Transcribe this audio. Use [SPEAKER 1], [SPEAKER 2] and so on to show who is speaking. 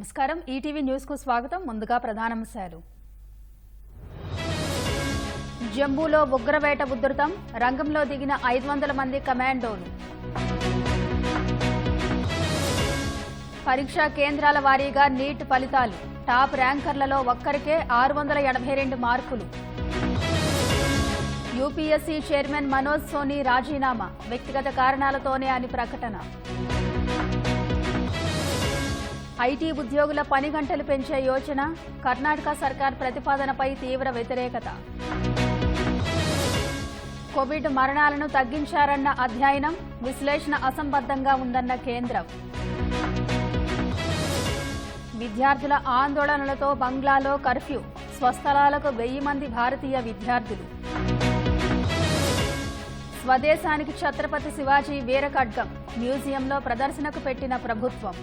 [SPEAKER 1] నమస్కారం ETV news కు స్వాగతం ముందుగా ప్రధానాంశాలు జంబూలో ఉగ్రవేట ఉధృతం రంగంలో దిగిన 500 మంది కమాండోలు పరీక్షా కేంద్రాల వారీగా నీట్ ఫలితాలు టాప్ ర్యాంకర్లలో ఒక్కరికే 682 మార్కులు యూపీఎస్సీ చైర్మన్ మనోజ్ సోని రాజీనామా వ్యక్తిగత కారణాలతోనే అని ప్రకటన ఐటీ ఉద్యోగుల పని గంటలు పెంచే యోచన కర్ణాటక సర్కార్ ప్రతిపాదనపై తీవ్ర వ్యతిరేకత కోవిడ్ మరణాలను తగ్గించారన్న అధ్యయనం విశ్లేషణ అసంబద్ధంగా ఉందన్న కేంద్రం విద్యార్థుల ఆందోళనలతో బంగ్లాలో కర్ఫ్యూ స్వస్థలాలకు 1000 మంది భారతీయ విద్యార్థులు స్వదేశానికి ఛత్రపతి శివాజీ వీరఖడ్గం మ్యూజియంలో ప్రదర్శనకు పెట్టిన ప్రభుత్వం